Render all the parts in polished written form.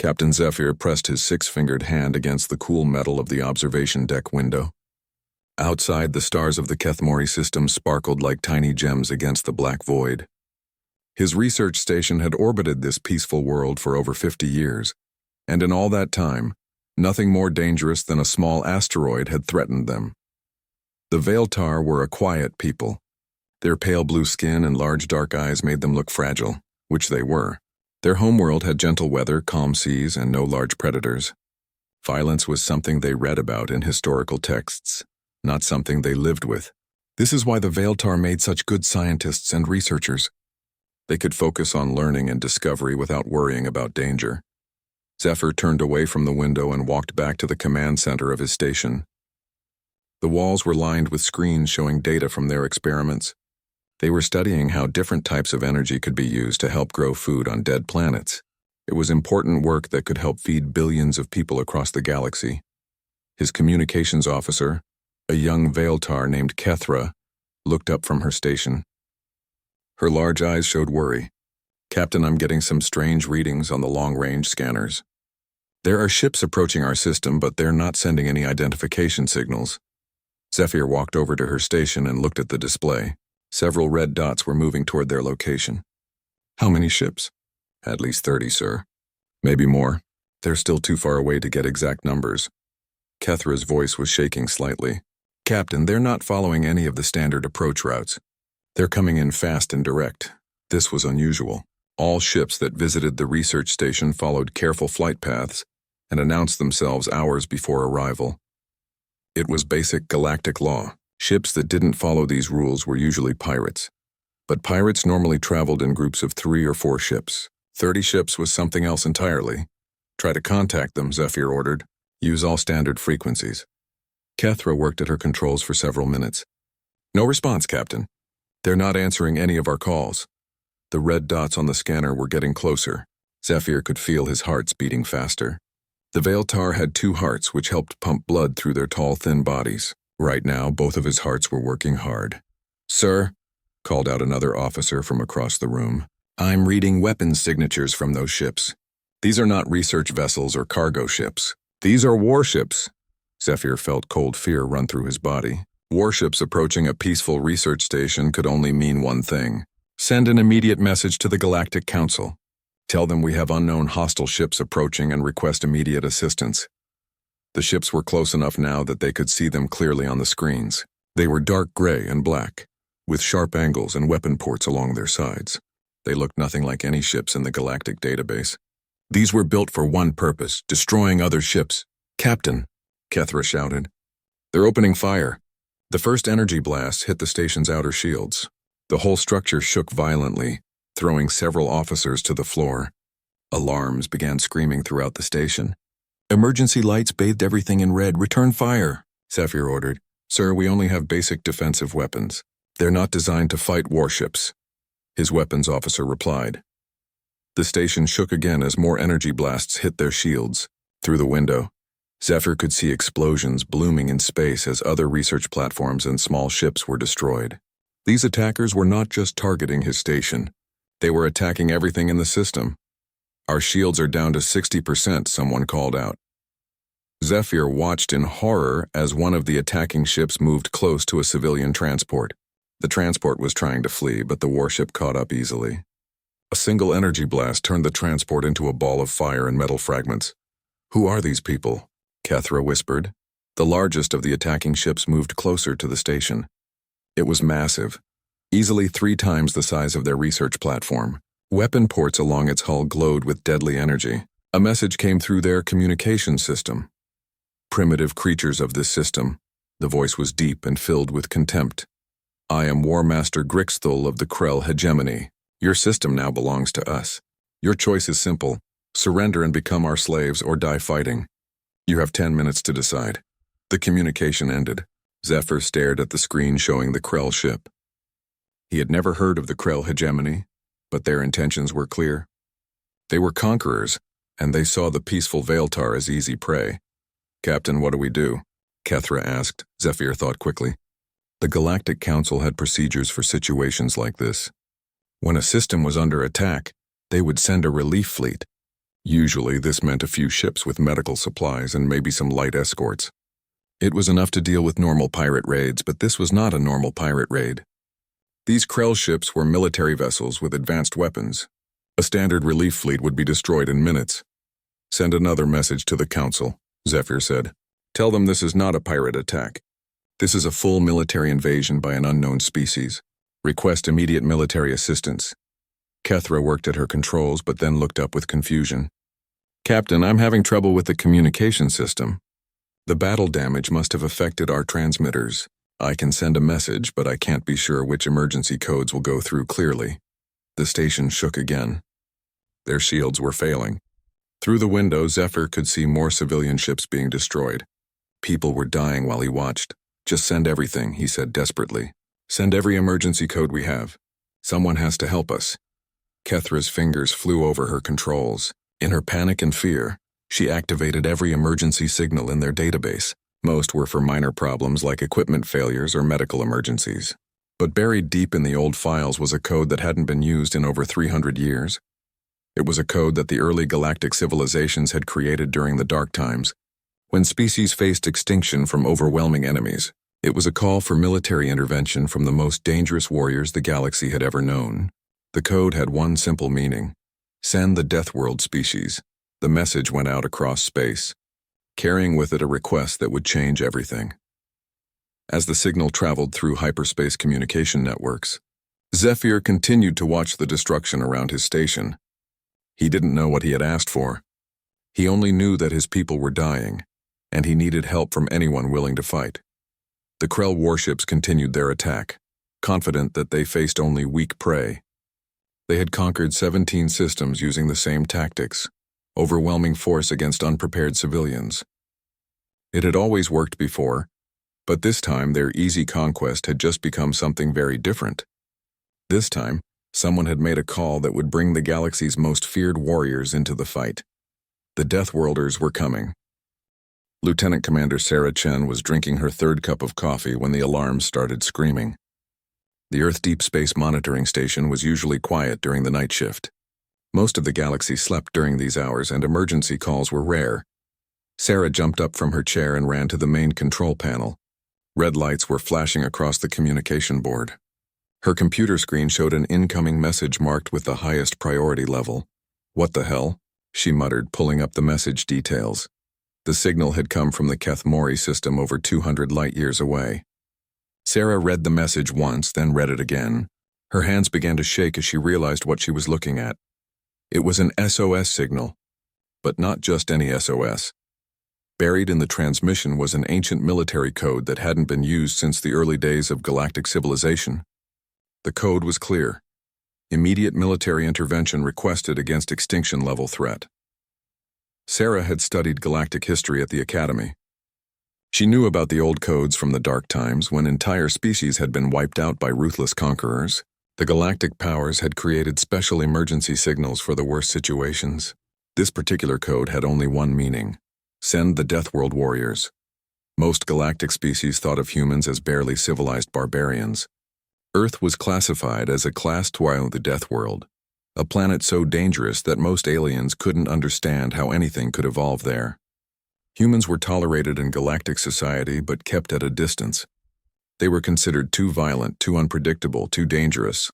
Captain Zephyr pressed his six-fingered hand against the cool metal of the observation deck window. Outside, the stars of the Kethmori system sparkled like tiny gems against the black void. His research station had orbited this peaceful world for over 50 years, and in all that time, nothing more dangerous than a small asteroid had threatened them. The Veiltar were a quiet people. Their pale blue skin and large dark eyes made them look fragile, which they were. Their homeworld had gentle weather, calm seas, and no large predators. Violence was something they read about in historical texts, not something they lived with. This is why the Veiltar made such good scientists and researchers. They could focus on learning and discovery without worrying about danger. Zephyr turned away from the window and walked back to the command center of his station. The walls were lined with screens showing data from their experiments. They were studying how different types of energy could be used to help grow food on dead planets. It was important work that could help feed billions of people across the galaxy. His communications officer, a young Veiltar named Kethra, looked up from her station. Her large eyes showed worry. "Captain, I'm getting some strange readings on the long-range scanners. There are ships approaching our system, but they're not sending any identification signals." Zephyr walked over to her station and looked at the display. Several red dots were moving toward their location. "How many ships?" "At least 30, sir. Maybe more. They're still too far away to get exact numbers." Kethra's voice was shaking slightly. "Captain, they're not following any of the standard approach routes. They're coming in fast and direct." This was unusual. All ships that visited the research station followed careful flight paths and announced themselves hours before arrival. It was basic galactic law. Ships that didn't follow these rules were usually pirates. But pirates normally traveled in groups of 3 or 4 ships. 30 ships was something else entirely. "Try to contact them," Zephyr ordered. "Use all standard frequencies." Kethra worked at her controls for several minutes. "No response, Captain. They're not answering any of our calls." The red dots on the scanner were getting closer. Zephyr could feel his hearts beating faster. The Veiltar had 2 hearts which helped pump blood through their tall, thin bodies. Right now, both of his hearts were working hard. "Sir," called out another officer from across the room, "I'm reading weapons signatures from those ships. These are not research vessels or cargo ships. These are warships." Zephyr felt cold fear run through his body. Warships approaching a peaceful research station could only mean one thing. Send an immediate message to the Galactic Council. Tell them we have unknown hostile ships approaching and request immediate assistance. The ships were close enough now that they could see them clearly on the screens. They were dark gray and black, with sharp angles and weapon ports along their sides. They looked nothing like any ships in the galactic database. "These were built for one purpose, destroying other ships." "Captain," Kethra shouted. "They're opening fire." The first energy blast hit the station's outer shields. The whole structure shook violently, throwing several officers to the floor. Alarms began screaming throughout the station. "Emergency lights bathed everything in red. Return fire," Zephyr ordered. "Sir, we only have basic defensive weapons. They're not designed to fight warships," his weapons officer replied. The station shook again as more energy blasts hit their shields. Through the window, Zephyr could see explosions blooming in space as other research platforms and small ships were destroyed. These attackers were not just targeting his station. They were attacking everything in the system. "Our shields are down to 60%, someone called out. Zephyr watched in horror as one of the attacking ships moved close to a civilian transport. The transport was trying to flee, but the warship caught up easily. A single energy blast turned the transport into a ball of fire and metal fragments. "Who are these people?" Kethra whispered. The largest of the attacking ships moved closer to the station. It was massive, easily 3 times the size of their research platform. Weapon ports along its hull glowed with deadly energy. A message came through their communication system. "Primitive creatures of this system." The voice was deep and filled with contempt. "I am War Master Grixthul of the Krell Hegemony. Your system now belongs to us. Your choice is simple. Surrender and become our slaves or die fighting. You have 10 minutes to decide." The communication ended. Zephyr stared at the screen showing the Krell ship. He had never heard of the Krell Hegemony, but their intentions were clear. They were conquerors, and they saw the peaceful Veiltar as easy prey. "Captain, what do we do?" Kethra asked. Zephyr thought quickly. The Galactic Council had procedures for situations like this. When a system was under attack, they would send a relief fleet. Usually, this meant a few ships with medical supplies and maybe some light escorts. It was enough to deal with normal pirate raids, but this was not a normal pirate raid. These Krell ships were military vessels with advanced weapons. A standard relief fleet would be destroyed in minutes. "Send another message to the Council," Zephyr said. "Tell them this is not a pirate attack. This is a full military invasion by an unknown species. Request immediate military assistance." Kethra worked at her controls but then looked up with confusion. "Captain, I'm having trouble with the communication system. The battle damage must have affected our transmitters. I can send a message, but I can't be sure which emergency codes will go through clearly." The station shook again. Their shields were failing. Through the window, Zephyr could see more civilian ships being destroyed. People were dying while he watched. "Just send everything," he said desperately. "Send every emergency code we have. Someone has to help us." Kethra's fingers flew over her controls. In her panic and fear, she activated every emergency signal in their database. Most were for minor problems like equipment failures or medical emergencies. But buried deep in the old files was a code that hadn't been used in over 300 years. It was a code that the early galactic civilizations had created during the Dark Times, when species faced extinction from overwhelming enemies. It was a call for military intervention from the most dangerous warriors the galaxy had ever known. The code had one simple meaning: send the Deathworld species. The message went out across space, carrying with it a request that would change everything. As the signal traveled through hyperspace communication networks, Zephyr continued to watch the destruction around his station. He didn't know what he had asked for. He only knew that his people were dying, and he needed help from anyone willing to fight. The Krell warships continued their attack, confident that they faced only weak prey. They had conquered 17 systems using the same tactics, overwhelming force against unprepared civilians. It had always worked before, but this time their easy conquest had just become something very different. This time, someone had made a call that would bring the galaxy's most feared warriors into the fight. The Deathworlders were coming. Lieutenant Commander Sarah Chen was drinking her third cup of coffee when the alarms started screaming. The Earth Deep Space Monitoring Station was usually quiet during the night shift. Most of the galaxy slept during these hours, and emergency calls were rare. Sarah jumped up from her chair and ran to the main control panel. Red lights were flashing across the communication board. Her computer screen showed an incoming message marked with the highest priority level. "What the hell?" she muttered, pulling up the message details. The signal had come from the Kethmori system over 200 light-years away. Sarah read the message once, then read it again. Her hands began to shake as she realized what she was looking at. It was an SOS signal, but not just any SOS. Buried in the transmission was an ancient military code that hadn't been used since the early days of galactic civilization. The code was clear: immediate military intervention requested against extinction-level threat. Sarah had studied galactic history at the Academy. She knew about the old codes from the Dark Times when entire species had been wiped out by ruthless conquerors. The galactic powers had created special emergency signals for the worst situations. This particular code had only one meaning: send the Deathworld warriors. Most galactic species thought of humans as barely civilized barbarians. Earth was classified as a class 2 of the Deathworld, a planet so dangerous that most aliens couldn't understand how anything could evolve there. Humans were tolerated in galactic society but kept at a distance. They were considered too violent, too unpredictable, too dangerous.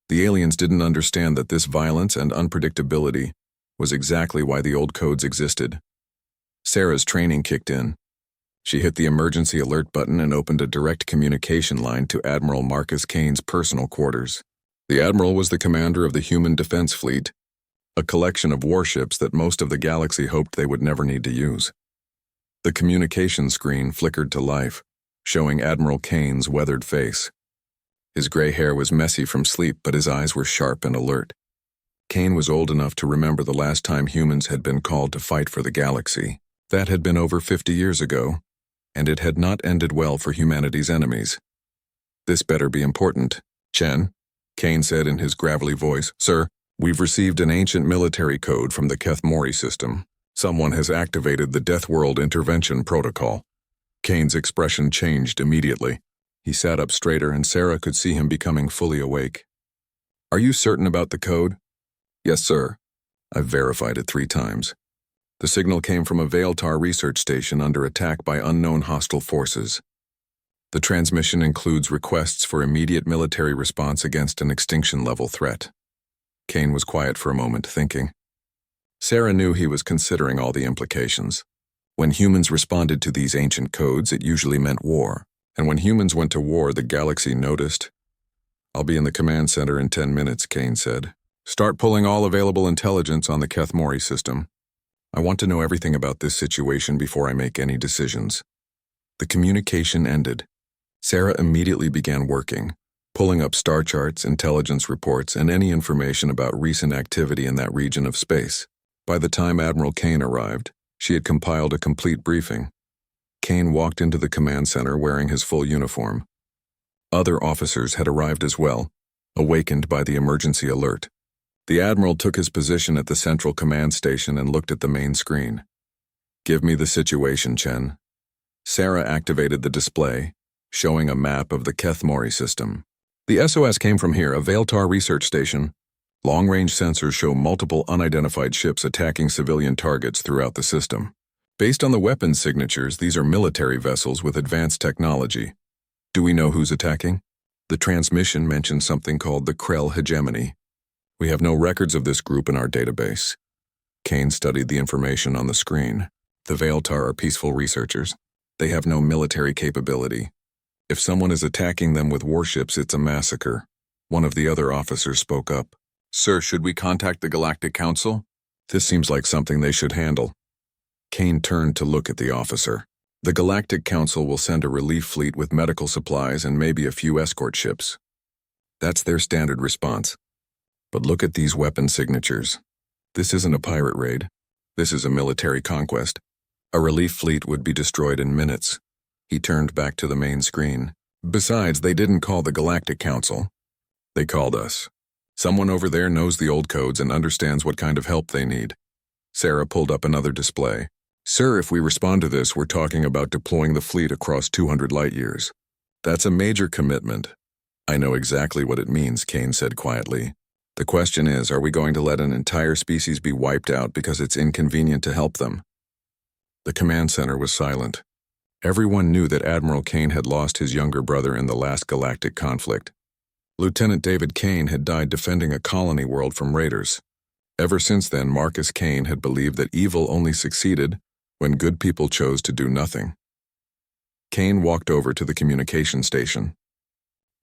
The aliens didn't understand that this violence and unpredictability was exactly why the old codes existed. Sarah's training kicked in. She hit the emergency alert button and opened a direct communication line to Admiral Marcus Kane's personal quarters. The Admiral was the commander of the Human Defense Fleet, a collection of warships that most of the galaxy hoped they would never need to use. The communication screen flickered to life, showing Admiral Kane's weathered face. His gray hair was messy from sleep, but his eyes were sharp and alert. Kane was old enough to remember the last time humans had been called to fight for the galaxy. That had been over 50 years ago, and it had not ended well for humanity's enemies. "This better be important, Chen," Kane said in his gravelly voice. "Sir, we've received an ancient military code from the Kethmori system. Someone has activated the Deathworld intervention protocol." Kane's expression changed immediately. He sat up straighter, and Sarah could see him becoming fully awake. "Are you certain about the code?" "Yes, sir. I've verified it 3 times. The signal came from a Veiltar research station under attack by unknown hostile forces. The transmission includes requests for immediate military response against an extinction-level threat. Kane was quiet for a moment, thinking. Sarah knew he was considering all the implications. When humans responded to these ancient codes, it usually meant war. And when humans went to war, the galaxy noticed. "I'll be in the command center in 10 minutes, Kane said. "Start pulling all available intelligence on the Kethmori system. I want to know everything about this situation before I make any decisions." The communication ended. Sarah immediately began working, pulling up star charts, intelligence reports, and any information about recent activity in that region of space. By the time Admiral Kane arrived, she had compiled a complete briefing. Kane walked into the command center wearing his full uniform. Other officers had arrived as well, awakened by the emergency alert. The Admiral took his position at the central command station and looked at the main screen. "Give me the situation, Chen." Sarah activated the display, showing a map of the Kethmori system. "The SOS came from here, a Veiltar research station. Long-range sensors show multiple unidentified ships attacking civilian targets throughout the system. Based on the weapons signatures, these are military vessels with advanced technology. Do we know who's attacking?" The transmission mentioned something called the Krell hegemony. "We have no records of this group in our database." Kane studied the information on the screen. "The Veiltar are peaceful researchers. They have no military capability. If someone is attacking them with warships, it's a massacre." One of the other officers spoke up. "Sir, should we contact the Galactic Council? This seems like something they should handle." Kane turned to look at the officer. "The Galactic Council will send a relief fleet with medical supplies and maybe a few escort ships. That's their standard response. But look at these weapon signatures. This isn't a pirate raid. This is a military conquest. A relief fleet would be destroyed in minutes." He turned back to the main screen. "Besides, they didn't call the Galactic Council. They called us. Someone over there knows the old codes and understands what kind of help they need." Sarah pulled up another display. "Sir, if we respond to this, we're talking about deploying the fleet across 200 light-years. That's a major commitment." "I know exactly what it means," Kane said quietly. "The question is, are we going to let an entire species be wiped out because it's inconvenient to help them?" The command center was silent. Everyone knew that Admiral Kane had lost his younger brother in the last galactic conflict. Lieutenant David Kane had died defending a colony world from raiders. Ever since then, Marcus Kane had believed that evil only succeeded when good people chose to do nothing. Kane walked over to the communication station.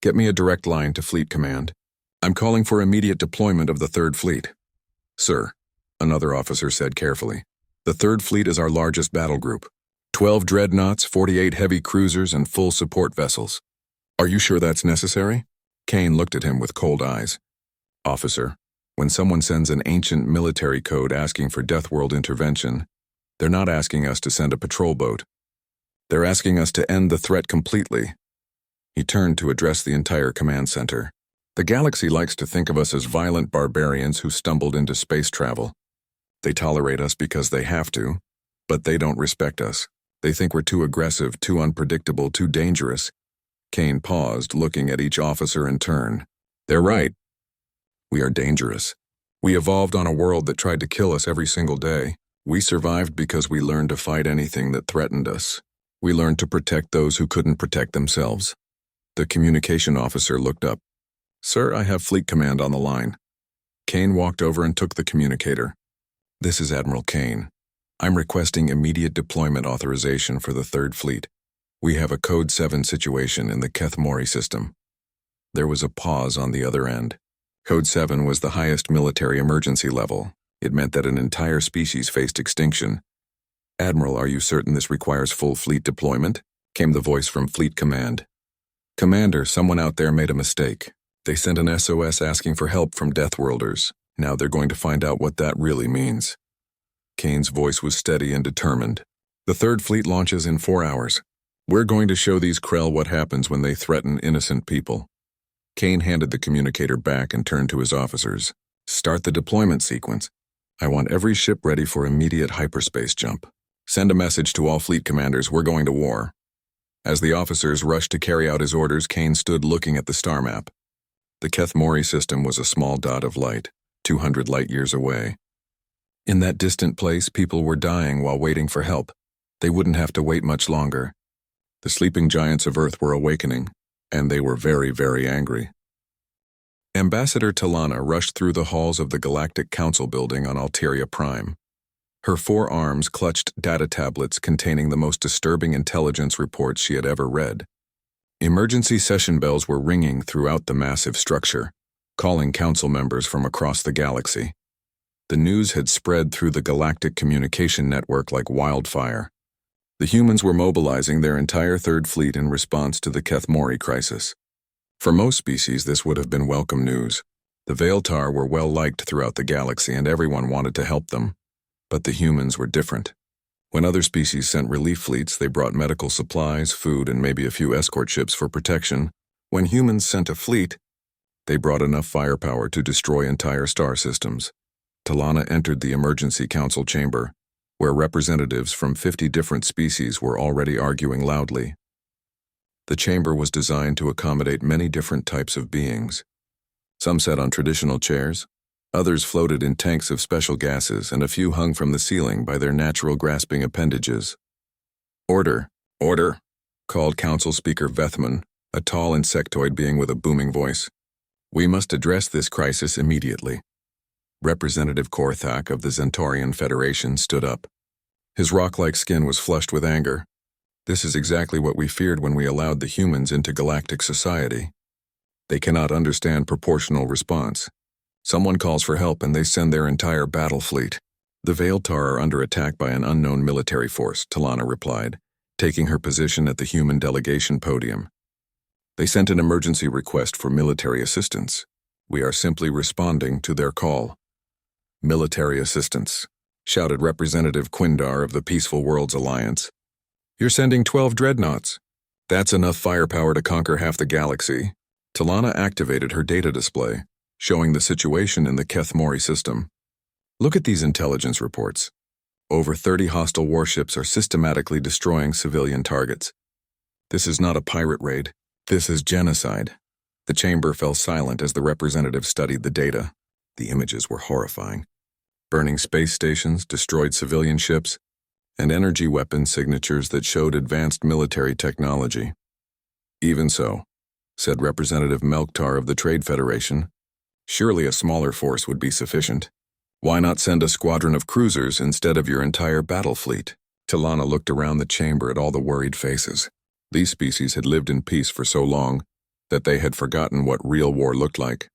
"Get me a direct line to Fleet Command. I'm calling for immediate deployment of the 3rd Fleet." "Sir," another officer said carefully, "the 3rd Fleet is our largest battle group. 12 dreadnoughts, 48 heavy cruisers, and full support vessels. Are you sure that's necessary?" Kane looked at him with cold eyes. "Officer, when someone sends an ancient military code asking for Deathworld intervention, they're not asking us to send a patrol boat. They're asking us to end the threat completely." He turned to address the entire command center. "The galaxy likes to think of us as violent barbarians who stumbled into space travel. They tolerate us because they have to, but they don't respect us. They think we're too aggressive, too unpredictable, too dangerous." Kane paused, looking at each officer in turn. "They're right. We are dangerous. We evolved on a world that tried to kill us every single day. We survived because we learned to fight anything that threatened us. We learned to protect those who couldn't protect themselves." The communication officer looked up. "Sir, I have Fleet Command on the line." Kane walked over and took the communicator. "This is Admiral Kane. I'm requesting immediate deployment authorization for the 3rd Fleet. We have a Code 7 situation in the Kethmori system." There was a pause on the other end. Code 7 was the highest military emergency level. It meant that an entire species faced extinction. "Admiral, are you certain this requires full fleet deployment?" came the voice from Fleet Command. "Commander, someone out there made a mistake. They sent an SOS asking for help from Deathworlders. Now they're going to find out what that really means." Kane's voice was steady and determined. "The 3rd Fleet launches in 4 hours. We're going to show these Krell what happens when they threaten innocent people." Kane handed the communicator back and turned to his officers. "Start the deployment sequence. I want every ship ready for immediate hyperspace jump. Send a message to all fleet commanders, we're going to war." As the officers rushed to carry out his orders, Kane stood looking at the star map. The Kethmori system was a small dot of light, 200 light-years away. In that distant place, people were dying while waiting for help. They wouldn't have to wait much longer. The sleeping giants of Earth were awakening, and they were very, very angry. Ambassador Talana rushed through the halls of the Galactic Council building on Alteria Prime. Her 4 arms clutched data tablets containing the most disturbing intelligence reports she had ever read. Emergency session bells were ringing throughout the massive structure, calling council members from across the galaxy. The news had spread through the galactic communication network like wildfire. The humans were mobilizing their entire Third Fleet in response to the Kethmori crisis. For most species, this would have been welcome news. The Veiltar were well liked throughout the galaxy and everyone wanted to help them. But the humans were different. When other species sent relief fleets, they brought medical supplies, food, and maybe a few escort ships for protection. When humans sent a fleet, they brought enough firepower to destroy entire star systems. Talana entered the emergency council chamber, where representatives from 50 different species were already arguing loudly. The chamber was designed to accommodate many different types of beings. Some sat on traditional chairs, others floated in tanks of special gases, and a few hung from the ceiling by their natural grasping appendages. "Order, order," called Council Speaker Vethman, a tall insectoid being with a booming voice. "We must address this crisis immediately." Representative Korthak of the Zentaurian Federation stood up. His rock-like skin was flushed with anger. This is exactly what we feared when we allowed the humans into galactic society. They cannot understand proportional response. Someone calls for help and they send their entire battle fleet. "The Veiltar are under attack by an unknown military force," Talana replied, taking her position at the human delegation podium. "They sent an emergency request for military assistance. We are simply responding to their call." "Military assistance," shouted Representative Quindar of the Peaceful Worlds Alliance. "You're sending 12 dreadnoughts. That's enough firepower to conquer half the galaxy." Talana activated her data display, showing the situation in the Kethmori system. "Look at these intelligence reports. Over 30 hostile warships are systematically destroying civilian targets. This is not a pirate raid. This is genocide." The chamber fell silent as the representative studied the data. The images were horrifying. Burning space stations, destroyed civilian ships, and energy weapon signatures that showed advanced military technology. "Even so," said Representative Melktar of the Trade Federation, "surely a smaller force would be sufficient. Why not send a squadron of cruisers instead of your entire battle fleet?" Talana looked around the chamber at all the worried faces. These species had lived in peace for so long that they had forgotten what real war looked like.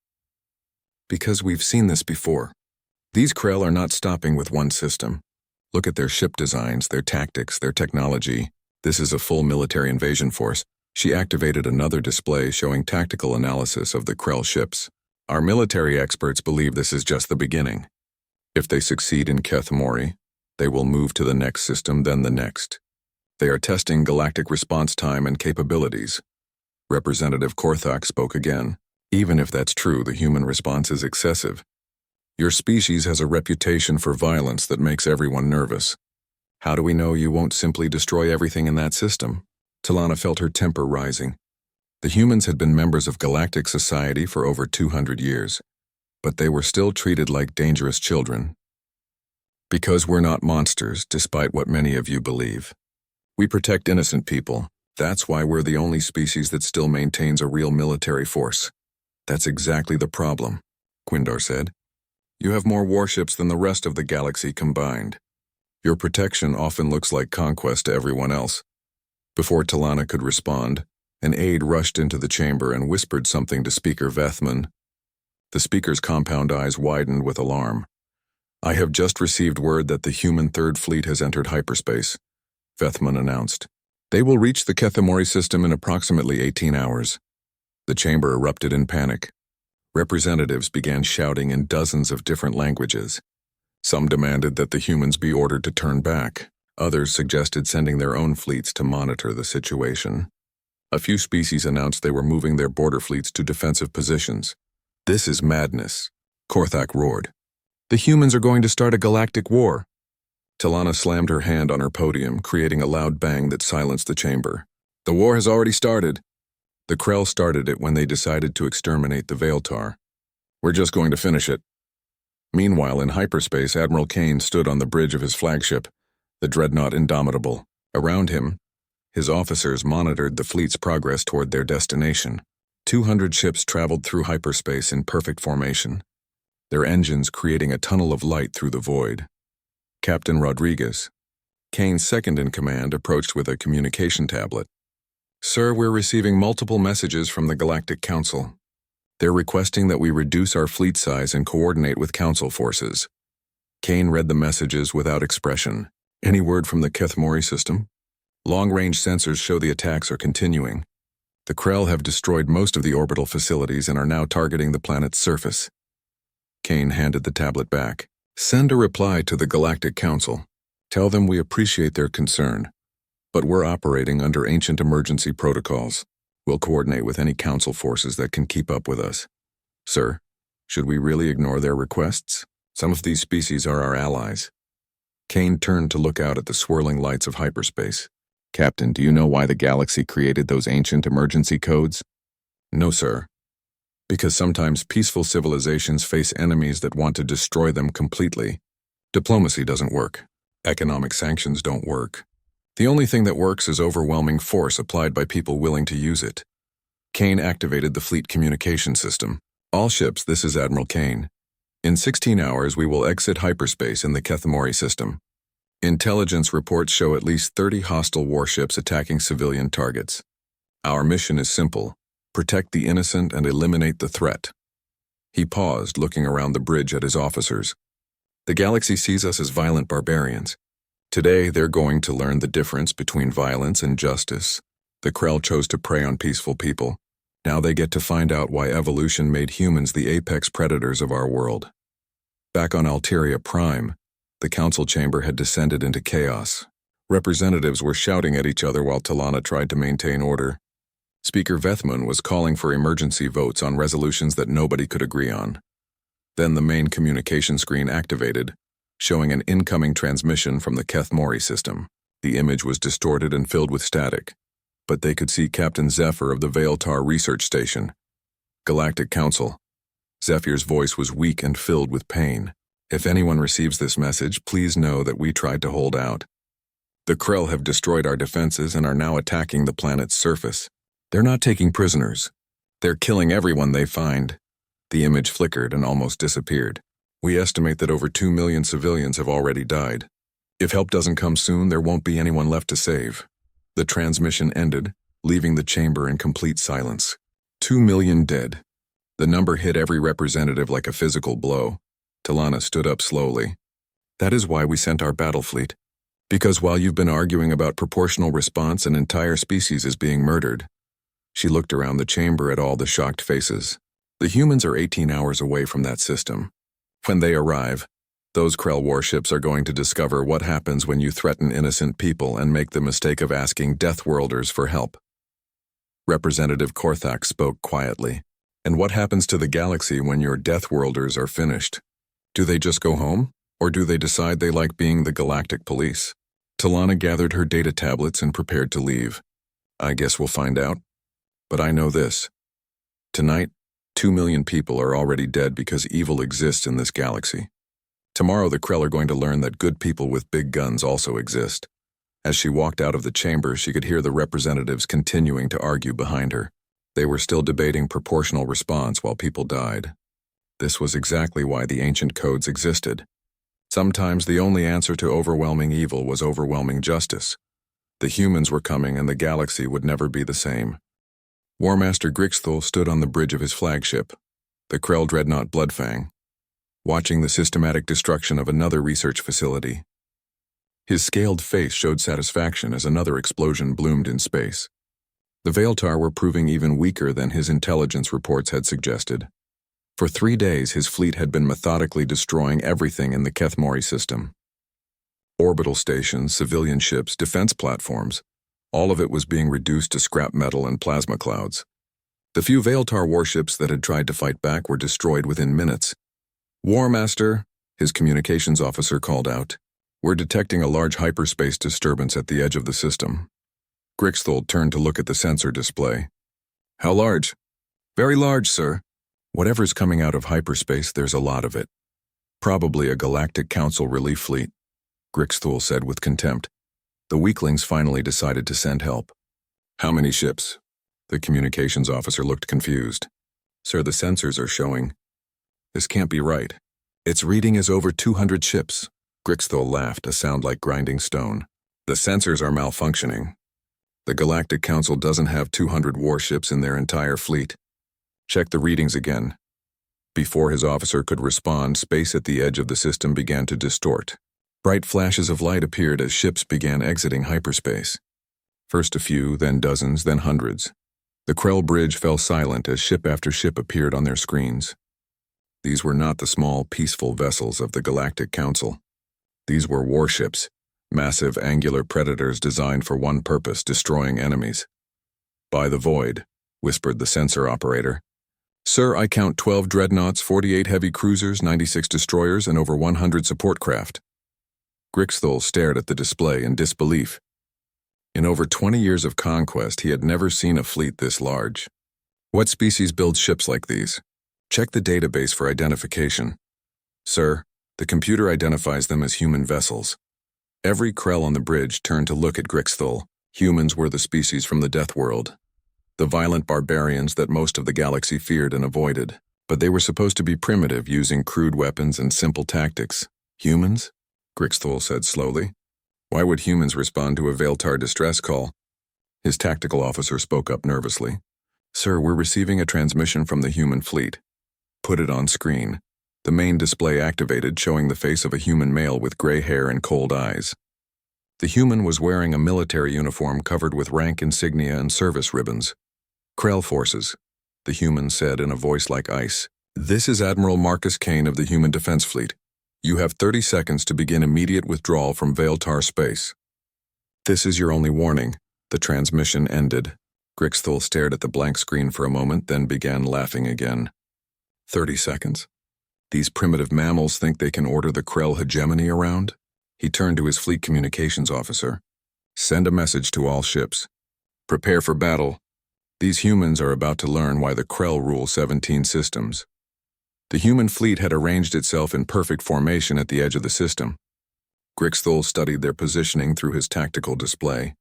"Because we've seen this before. These Krell are not stopping with one system. Look at their ship designs, their tactics, their technology. This is a full military invasion force." She activated another display showing tactical analysis of the Krell ships. "Our military experts believe this is just the beginning. If they succeed in Kethmori, they will move to the next system, then the next. They are testing galactic response time and capabilities." Representative Korthak spoke again. "Even if that's true, the human response is excessive. Your species has a reputation for violence that makes everyone nervous. How do we know you won't simply destroy everything in that system?" Talana felt her temper rising. The humans had been members of galactic society for over 200 years, but they were still treated like dangerous children. "Because we're not monsters, despite what many of you believe. We protect innocent people. That's why we're the only species that still maintains a real military force." "That's exactly the problem," Quindar said. "You have more warships than the rest of the galaxy combined. Your protection often looks like conquest to everyone else." Before Talana could respond, an aide rushed into the chamber and whispered something to Speaker Vethman. The speaker's compound eyes widened with alarm. "I have just received word that the human Third Fleet has entered hyperspace," Vethman announced. "They will reach the Kethmori system in approximately 18 hours. The chamber erupted in panic. Representatives began shouting in dozens of different languages. Some demanded that the humans be ordered to turn back. Others suggested sending their own fleets to monitor the situation. A few species announced they were moving their border fleets to defensive positions. "This is madness," Korthak roared. "The humans are going to start a galactic war." Talana slammed her hand on her podium, creating a loud bang that silenced the chamber. "The war has already started. The Krell started it when they decided to exterminate the Veiltar. We're just going to finish it." Meanwhile, in hyperspace, Admiral Kane stood on the bridge of his flagship, the dreadnought Indomitable. Around him, his officers monitored the fleet's progress toward their destination. 200 ships traveled through hyperspace in perfect formation, their engines creating a tunnel of light through the void. Captain Rodriguez, Kane's second-in-command, approached with a communication tablet. "Sir, we're receiving multiple messages from the Galactic Council. They're requesting that we reduce our fleet size and coordinate with Council forces." Kane read the messages without expression. "Any word from the Kethmori system? Long-range sensors show the attacks are continuing. The Krell have destroyed most of the orbital facilities and are now targeting the planet's surface." Kane handed the tablet back. "Send a reply to the Galactic Council. Tell them we appreciate their concern, but we're operating under ancient emergency protocols. We'll coordinate with any Council forces that can keep up with us." "Sir, should we really ignore their requests? Some of these species are our allies." Kane turned to look out at the swirling lights of hyperspace. "Captain, do you know why the galaxy created those ancient emergency codes?" "No, sir. Because sometimes peaceful civilizations face enemies that want to destroy them completely. Diplomacy doesn't work. Economic sanctions don't work. The only thing that works is overwhelming force applied by people willing to use it." Kane activated the fleet communication system. "All ships, this is Admiral Kane. In 16 hours, we will exit hyperspace in the Kethmori system. Intelligence reports show at least 30 hostile warships attacking civilian targets. Our mission is simple: protect the innocent and eliminate the threat." He paused, looking around the bridge at his officers. "The galaxy sees us as violent barbarians. Today, they're going to learn the difference between violence and justice. The Krell chose to prey on peaceful people. Now they get to find out why evolution made humans the apex predators of our world." Back on Alteria Prime, the council chamber had descended into chaos. Representatives were shouting at each other while Talana tried to maintain order. Speaker Vethman was calling for emergency votes on resolutions that nobody could agree on. Then the main communication screen activated, showing an incoming transmission from the Kethmori system. The image was distorted and filled with static, but they could see Captain Zephyr of the Veiltar Research Station. "Galactic Council." Zephyr's voice was weak and filled with pain. "If anyone receives this message, please know that we tried to hold out. The Krell have destroyed our defenses and are now attacking the planet's surface. They're not taking prisoners. They're killing everyone they find." The image flickered and almost disappeared. "We estimate that over 2 million civilians have already died. If help doesn't come soon, there won't be anyone left to save." The transmission ended, leaving the chamber in complete silence. 2 million dead. The number hit every representative like a physical blow. Talana stood up slowly. "That is why we sent our Battlefleet. Because while you've been arguing about proportional response, an entire species is being murdered." She looked around the chamber at all the shocked faces. "The humans are 18 hours away from that system. When they arrive, those Krell warships are going to discover what happens when you threaten innocent people and make the mistake of asking Deathworlders for help." Representative Korthak spoke quietly. "And what happens to the galaxy when your Deathworlders are finished? Do they just go home, or do they decide they like being the galactic police?" Talana gathered her data tablets and prepared to leave. "I guess we'll find out. But I know this. Tonight, 2 million people are already dead because evil exists in this galaxy. Tomorrow the Krell are going to learn that good people with big guns also exist." As she walked out of the chamber, she could hear the representatives continuing to argue behind her. They were still debating proportional response while people died. This was exactly why the ancient codes existed. Sometimes the only answer to overwhelming evil was overwhelming justice. The humans were coming and the galaxy would never be the same. War Master Grixthal stood on the bridge of his flagship, the Krell dreadnought Bloodfang, watching the systematic destruction of another research facility. His scaled face showed satisfaction as another explosion bloomed in space. The Veiltar were proving even weaker than his intelligence reports had suggested. For 3 days, his fleet had been methodically destroying everything in the Kethmori system. Orbital stations, civilian ships, defense platforms, all of it was being reduced to scrap metal and plasma clouds. The few Veiltar warships that had tried to fight back were destroyed within minutes. "War Master," his communications officer called out, "we're detecting a large hyperspace disturbance at the edge of the system." Grixthal turned to look at the sensor display. "How large?" "Very large, sir. Whatever's coming out of hyperspace, there's a lot of it. Probably a Galactic Council relief fleet, Grixthul said with contempt. The weaklings finally decided to send help. How many ships? The communications officer looked confused. Sir, the sensors are showing. This can't be right. Its reading is over 200 ships. Grixthul laughed, a sound like grinding stone. The sensors are malfunctioning. The Galactic Council doesn't have 200 warships in their entire fleet. Check the readings again. Before his officer could respond, space at the edge of the system began to distort. Bright flashes of light appeared as ships began exiting hyperspace. First a few, then dozens, then hundreds. The Krell bridge fell silent as ship after ship appeared on their screens. These were not the small, peaceful vessels of the Galactic Council. These were warships, massive angular predators designed for one purpose, destroying enemies. By the void, whispered the sensor operator. Sir, I count 12 dreadnoughts, 48 heavy cruisers, 96 destroyers, and over 100 support craft. Grixthul stared at the display in disbelief. In over 20 years of conquest, he had never seen a fleet this large. What species builds ships like these? Check the database for identification. Sir, the computer identifies them as human vessels. Every Krell on the bridge turned to look at Grixthul. Humans were the species from the Deathworld, the violent barbarians that most of the galaxy feared and avoided. But they were supposed to be primitive, using crude weapons and simple tactics. Humans? Grixthul said slowly. Why would humans respond to a Veiltar distress call? His tactical officer spoke up nervously. Sir, we're receiving a transmission from the human fleet. Put it on screen. The main display activated, showing the face of a human male with gray hair and cold eyes. The human was wearing a military uniform covered with rank insignia and service ribbons. Krell forces, the human said in a voice like ice. This is Admiral Marcus Kane of the Human Defense Fleet. You have 30 seconds to begin immediate withdrawal from Veiltar space. This is your only warning. The transmission ended. Grixthul stared at the blank screen for a moment, then began laughing again. 30 seconds? These primitive mammals think they can order the Krell hegemony around? He turned to his fleet communications officer. Send a message to all ships. Prepare for battle. These humans are about to learn why the Krell rule 17 systems. The human fleet had arranged itself in perfect formation at the edge of the system. Grixthul studied their positioning through his tactical display.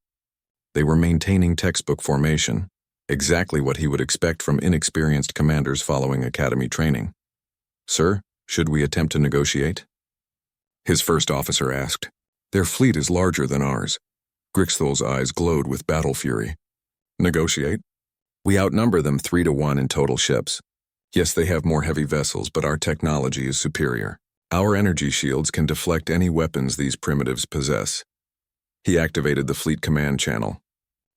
They were maintaining textbook formation, exactly what he would expect from inexperienced commanders following academy training. Sir, should we attempt to negotiate? His first officer asked. Their fleet is larger than ours. Grixthul's eyes glowed with battle fury. Negotiate? We outnumber them 3-1 in total ships. Yes, they have more heavy vessels, but our technology is superior. Our energy shields can deflect any weapons these primitives possess. He activated the fleet command channel.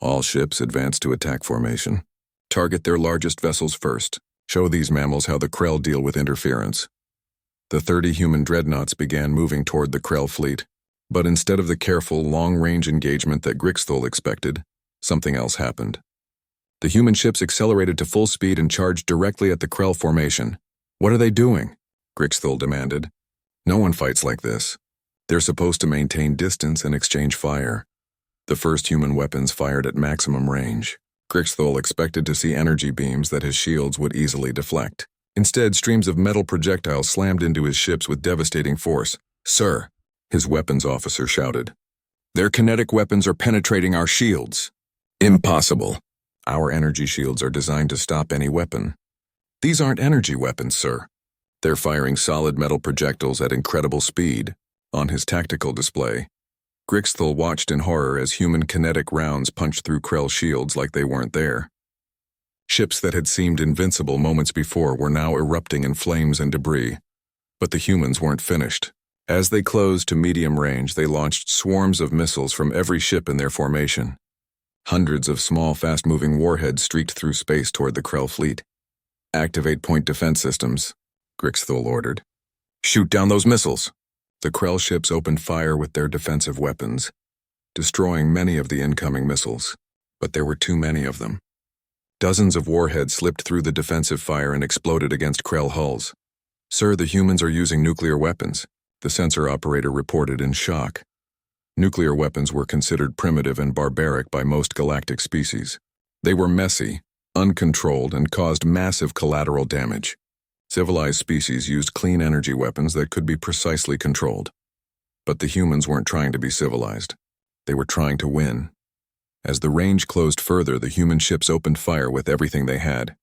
All ships advance to attack formation. Target their largest vessels first. Show these mammals how the Krell deal with interference. The 30 human dreadnoughts began moving toward the Krell fleet, but instead of the careful, long-range engagement that Grixthul expected, something else happened. The human ships accelerated to full speed and charged directly at the Krell formation. What are they doing? Grixthul demanded. No one fights like this. They're supposed to maintain distance and exchange fire. The first human weapons fired at maximum range. Grixthul expected to see energy beams that his shields would easily deflect. Instead, streams of metal projectiles slammed into his ships with devastating force. Sir, his weapons officer shouted. Their kinetic weapons are penetrating our shields. Impossible. Our energy shields are designed to stop any weapon. These aren't energy weapons, sir. They're firing solid metal projectiles at incredible speed. On his tactical display, Grixthul watched in horror as human kinetic rounds punched through Krell shields like they weren't there. Ships that had seemed invincible moments before were now erupting in flames and debris. But the humans weren't finished. As they closed to medium range, they launched swarms of missiles from every ship in their formation. Hundreds of small, fast-moving warheads streaked through space toward the Krell fleet. Activate point defense systems, Grixthul ordered. Shoot down those missiles. The Krell ships opened fire with their defensive weapons, destroying many of the incoming missiles, but there were too many of them. Dozens of warheads slipped through the defensive fire and exploded against Krell hulls. Sir, the humans are using nuclear weapons, the sensor operator reported in shock. Nuclear weapons were considered primitive and barbaric by most galactic species. They were messy, uncontrolled, and caused massive collateral damage. Civilized species used clean energy weapons that could be precisely controlled. But the humans weren't trying to be civilized. They were trying to win. As the range closed further, the human ships opened fire with everything they had.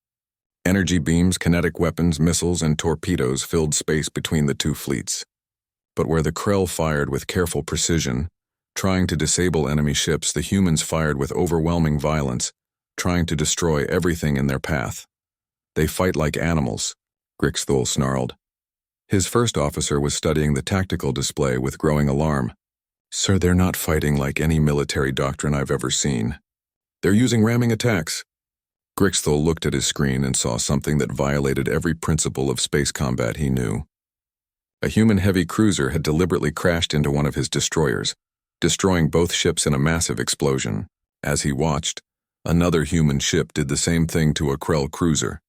Energy beams, kinetic weapons, missiles, and torpedoes filled space between the two fleets. But where the Krell fired with careful precision, trying to disable enemy ships, the humans fired with overwhelming violence, trying to destroy everything in their path. "They fight like animals," Grixthul snarled. His first officer was studying the tactical display with growing alarm. "Sir, they're not fighting like any military doctrine I've ever seen. They're using ramming attacks." Grixthul looked at his screen and saw something that violated every principle of space combat he knew. A human heavy cruiser had deliberately crashed into one of his destroyers, destroying both ships in a massive explosion. As he watched, another human ship did the same thing to a Krell cruiser.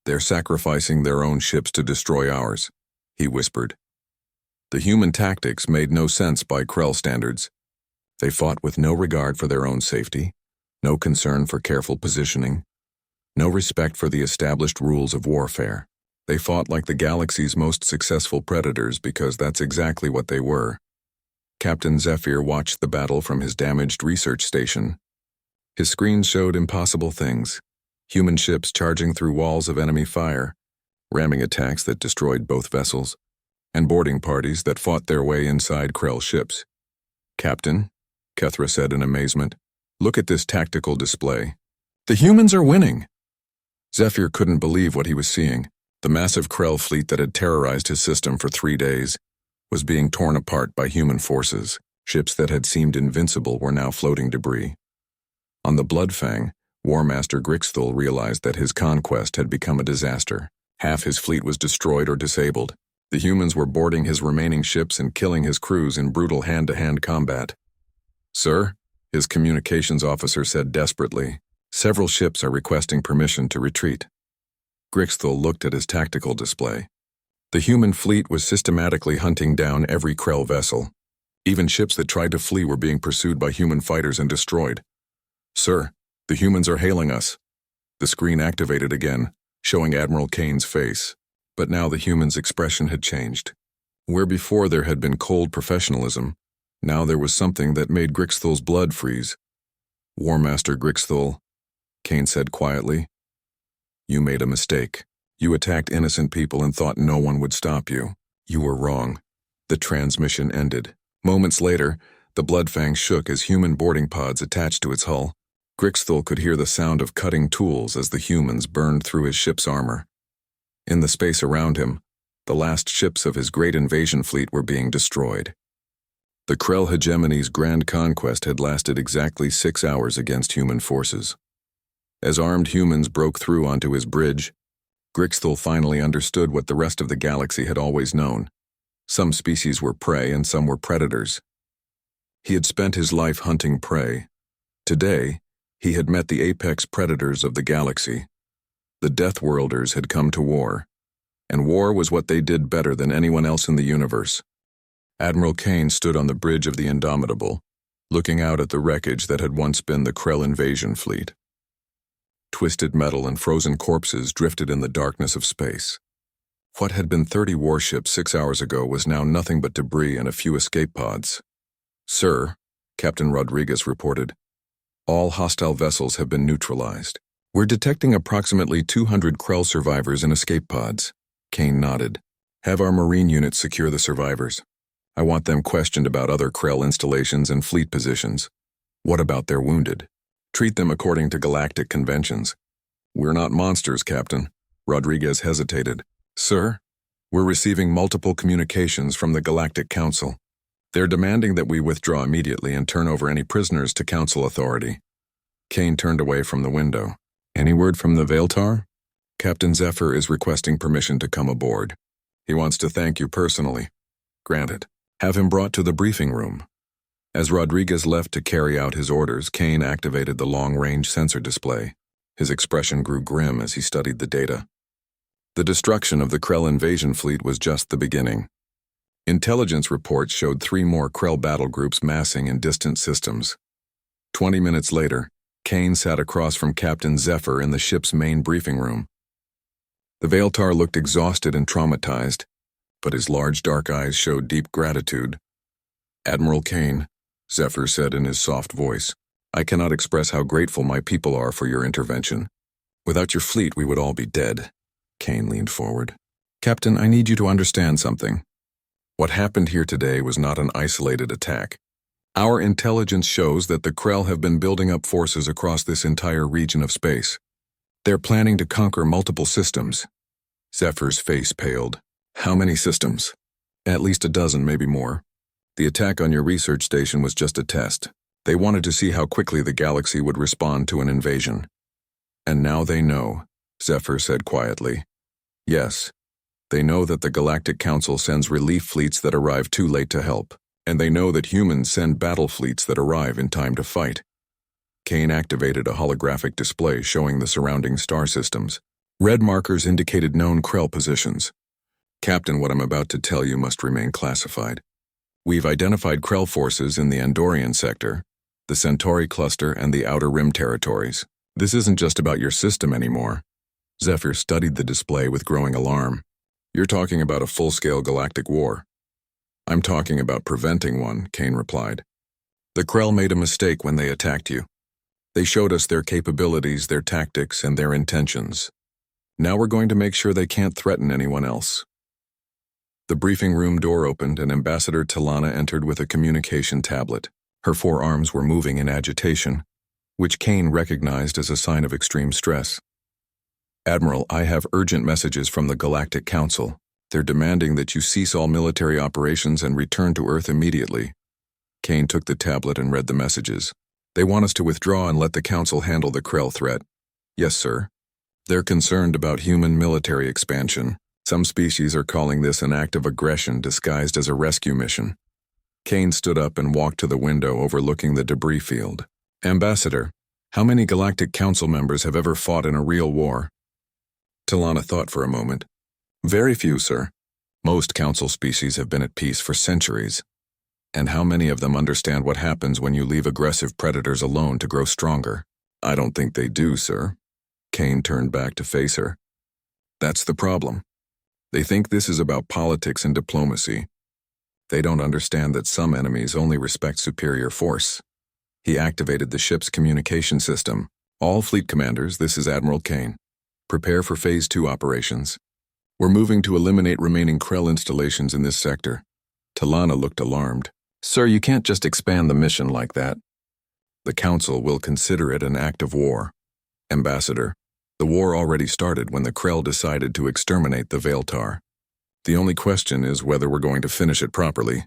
"They're sacrificing their own ships to destroy ours," he whispered. The human tactics made no sense by Krell standards. They fought with no regard for their own safety, no concern for careful positioning, no respect for the established rules of warfare. They fought like the galaxy's most successful predators because that's exactly what they were. Captain Zephyr watched the battle from his damaged research station. His screen showed impossible things: human ships charging through walls of enemy fire, ramming attacks that destroyed both vessels, and boarding parties that fought their way inside Krell ships. "Captain," Kethra said in amazement, "look at this tactical display. The humans are winning!" Zephyr couldn't believe what he was seeing. The massive Krell fleet that had terrorized his system for 3 days was being torn apart by human forces. Ships that had seemed invincible were now floating debris. On the Bloodfang, War Master Grixthul realized that his conquest had become a disaster. Half his fleet was destroyed or disabled. The humans were boarding his remaining ships and killing his crews in brutal hand-to-hand combat. "Sir," his communications officer said desperately, "several ships are requesting permission to retreat." Grixthul looked at his tactical display. The human fleet was systematically hunting down every Krell vessel. Even ships that tried to flee were being pursued by human fighters and destroyed. "Sir, the humans are hailing us." The screen activated again, showing Admiral Kane's face. But now the human's expression had changed. Where before there had been cold professionalism, now there was something that made Grixthul's blood freeze. "War Master Grixthul," Kane said quietly, "you made a mistake. You attacked innocent people and thought no one would stop you. You were wrong." The transmission ended. Moments later, the Bloodfang shook as human boarding pods attached to its hull. Grixthul could hear the sound of cutting tools as the humans burned through his ship's armor. In the space around him, the last ships of his great invasion fleet were being destroyed. The Krell hegemony's grand conquest had lasted exactly 6 hours against human forces. As armed humans broke through onto his bridge, Grixthul finally understood what the rest of the galaxy had always known. Some species were prey and some were predators. He had spent his life hunting prey. Today, he had met the apex predators of the galaxy. The Deathworlders had come to war, and war was what they did better than anyone else in the universe. Admiral Kane stood on the bridge of the Indomitable, looking out at the wreckage that had once been the Krell invasion fleet. Twisted metal and frozen corpses drifted in the darkness of space. What had been 30 warships 6 hours ago was now nothing but debris and a few escape pods. "Sir," Captain Rodriguez reported, "all hostile vessels have been neutralized. We're detecting approximately 200 Krell survivors in escape pods." Kane nodded. "Have our marine units secure the survivors. I want them questioned about other Krell installations and fleet positions. What about their wounded? Treat them according to galactic conventions." "We're not monsters, Captain." Rodriguez hesitated. "Sir, we're receiving multiple communications from the Galactic Council. They're demanding that we withdraw immediately and turn over any prisoners to Council authority." Kane turned away from the window. "Any word from the Veiltar?" "Captain Zephyr is requesting permission to come aboard. He wants to thank you personally." "Granted. Have him brought to the briefing room." As Rodriguez left to carry out his orders, Kane activated the long-range sensor display. His expression grew grim as he studied the data. The destruction of the Krell invasion fleet was just the beginning. Intelligence reports showed 3 more Krell battle groups massing in distant systems. 20 minutes later, Kane sat across from Captain Zephyr in the ship's main briefing room. The Veiltar looked exhausted and traumatized, but his large dark eyes showed deep gratitude. "Admiral Kane," Zephyr said in his soft voice, "I cannot express how grateful my people are for your intervention. Without your fleet, we would all be dead." Kane leaned forward. "Captain, I need you to understand something. What happened here today was not an isolated attack. Our intelligence shows that the Krell have been building up forces across this entire region of space. They're planning to conquer multiple systems." Zephyr's face paled. "How many systems?" "At least a dozen, maybe more. The attack on your research station was just a test. They wanted to see how quickly the galaxy would respond to an invasion." "And now they know," Zephyr said quietly. "Yes, they know that the Galactic Council sends relief fleets that arrive too late to help, and they know that humans send battle fleets that arrive in time to fight." Kane activated a holographic display showing the surrounding star systems. Red markers indicated known Krell positions. "Captain, what I'm about to tell you must remain classified. We've identified Krell forces in the Andorian sector, the Centauri cluster, and the Outer Rim territories. This isn't just about your system anymore." Zephyr studied the display with growing alarm. "You're talking about a full-scale galactic war." "I'm talking about preventing one," Kane replied. "The Krell made a mistake when they attacked you. They showed us their capabilities, their tactics, and their intentions. Now we're going to make sure they can't threaten anyone else." The briefing room door opened and Ambassador Talana entered with a communication tablet. Her forearms were moving in agitation, which Kane recognized as a sign of extreme stress. "Admiral, I have urgent messages from the Galactic Council. They're demanding that you cease all military operations and return to Earth immediately." Kane took the tablet and read the messages. "They want us to withdraw and let the Council handle the Krell threat." "Yes, sir. They're concerned about human military expansion. Some species are calling this an act of aggression disguised as a rescue mission." Kane stood up and walked to the window overlooking the debris field. "Ambassador, how many Galactic Council members have ever fought in a real war?" Talana thought for a moment. "Very few, sir. Most Council species have been at peace for centuries. And how many of them understand what happens when you leave aggressive predators alone to grow stronger?" "I don't think they do, sir." Kane turned back to face her. "That's the problem. They think this is about politics and diplomacy. They don't understand that some enemies only respect superior force." He activated the ship's communication system. "All fleet commanders, this is Admiral Kane. Prepare for Phase 2 operations. We're moving to eliminate remaining Krell installations in this sector." Talana looked alarmed. "Sir, you can't just expand the mission like that." "The Council will consider it an act of war. Ambassador, the war already started when the Krell decided to exterminate the Veiltar. The only question is whether we're going to finish it properly."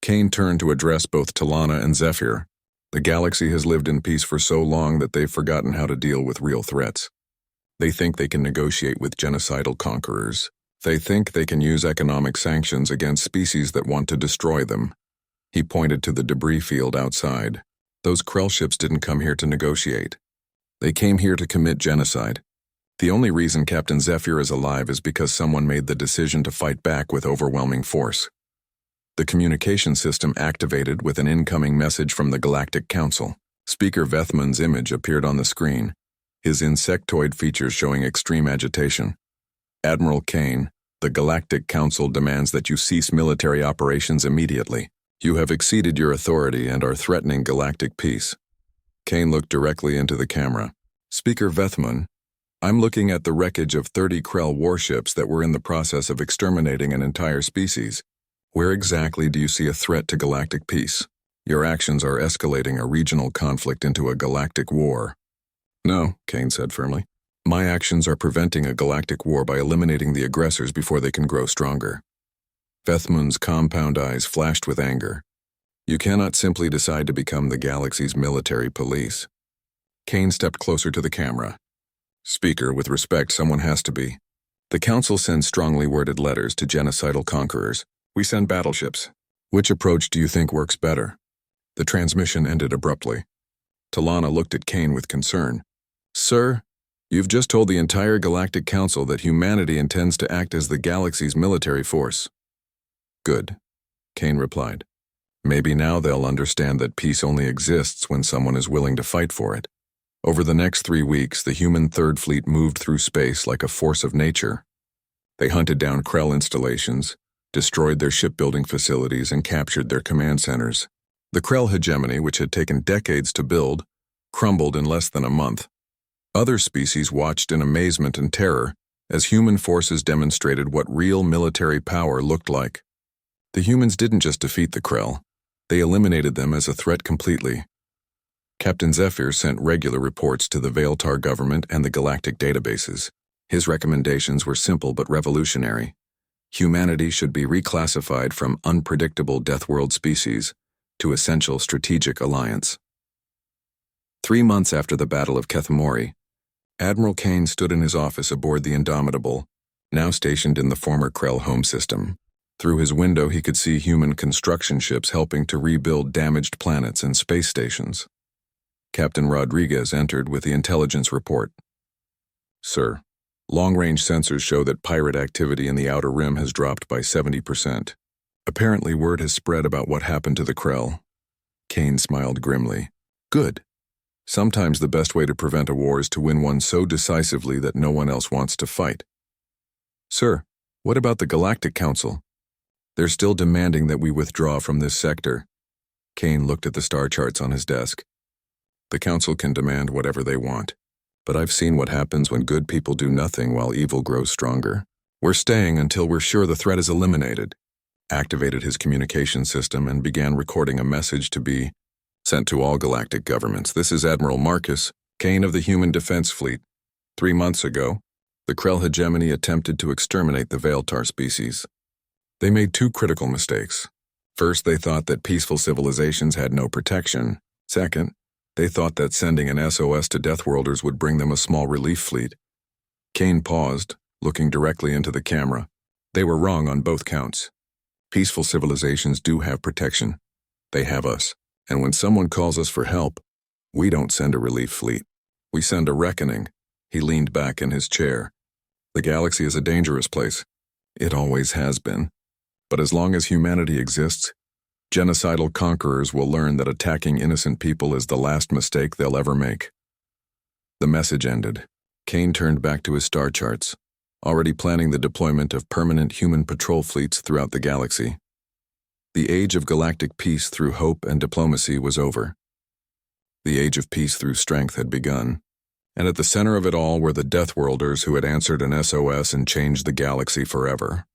Kane turned to address both Talana and Zephyr. The galaxy has lived in peace for so long that they've forgotten how to deal with real threats. They think they can negotiate with genocidal conquerors. They think they can use economic sanctions against species that want to destroy them. He pointed to the debris field outside. "Those Krell ships didn't come here to negotiate. They came here to commit genocide. The only reason Captain Zephyr is alive is because someone made the decision to fight back with overwhelming force." The communication system activated with an incoming message from the Galactic Council. Speaker Vethman's image appeared on the screen, his insectoid features showing extreme agitation. "Admiral Kane, the Galactic Council demands that you cease military operations immediately. You have exceeded your authority and are threatening galactic peace." Kane looked directly into the camera. "Speaker Vethman, I'm looking at the wreckage of 30 Krell warships that were in the process of exterminating an entire species. Where exactly do you see a threat to galactic peace? Your actions are escalating a regional conflict into a galactic war." "No," Kane said firmly. "My actions are preventing a galactic war by eliminating the aggressors before they can grow stronger." Vethman's compound eyes flashed with anger. "You cannot simply decide to become the galaxy's military police." Kane stepped closer to the camera. "Speaker, with respect, someone has to be. The Council sends strongly worded letters to genocidal conquerors. We send battleships. Which approach do you think works better?" The transmission ended abruptly. Talana looked at Kane with concern. "Sir, you've just told the entire Galactic Council that humanity intends to act as the galaxy's military force." "Good," Kane replied. "Maybe now they'll understand that peace only exists when someone is willing to fight for it." Over the next 3 weeks, the human Third Fleet moved through space like a force of nature. They hunted down Krell installations, destroyed their shipbuilding facilities, and captured their command centers. The Krell hegemony, which had taken decades to build, crumbled in less than a month. Other species watched in amazement and terror as human forces demonstrated what real military power looked like. The humans didn't just defeat the Krell, they eliminated them as a threat completely. Captain Zephyr sent regular reports to the Veiltar government and the galactic databases. His recommendations were simple but revolutionary. Humanity should be reclassified from unpredictable Deathworld species to essential strategic alliance. 3 months after the Battle of Kethmori, Admiral Kane stood in his office aboard the Indomitable, now stationed in the former Krell home system. Through his window he could see human construction ships helping to rebuild damaged planets and space stations. Captain Rodriguez entered with the intelligence report. "Sir, long-range sensors show that pirate activity in the Outer Rim has dropped by 70%. Apparently word has spread about what happened to the Krell." Kane smiled grimly. "Good. Sometimes the best way to prevent a war is to win one so decisively that no one else wants to fight." "Sir, what about the Galactic Council? They're still demanding that we withdraw from this sector." Kane looked at the star charts on his desk. "The Council can demand whatever they want, but I've seen what happens when good people do nothing while evil grows stronger. We're staying until we're sure the threat is eliminated." Activated his communication system and began recording a message to be sent to all galactic governments. "This is Admiral Marcus, Kane of the Human Defense Fleet. 3 months ago, the Krell hegemony attempted to exterminate the Veiltar species. They made 2 critical mistakes. First, they thought that peaceful civilizations had no protection. Second, they thought that sending an SOS to Deathworlders would bring them a small relief fleet." Kane paused, looking directly into the camera. "They were wrong on both counts. Peaceful civilizations do have protection. They have us. And when someone calls us for help, we don't send a relief fleet. We send a reckoning." He leaned back in his chair. "The galaxy is a dangerous place. It always has been. But as long as humanity exists, genocidal conquerors will learn that attacking innocent people is the last mistake they'll ever make." The message ended. Kane turned back to his star charts, already planning the deployment of permanent human patrol fleets throughout the galaxy. The age of galactic peace through hope and diplomacy was over. The age of peace through strength had begun, and at the center of it all were the Deathworlders who had answered an SOS and changed the galaxy forever.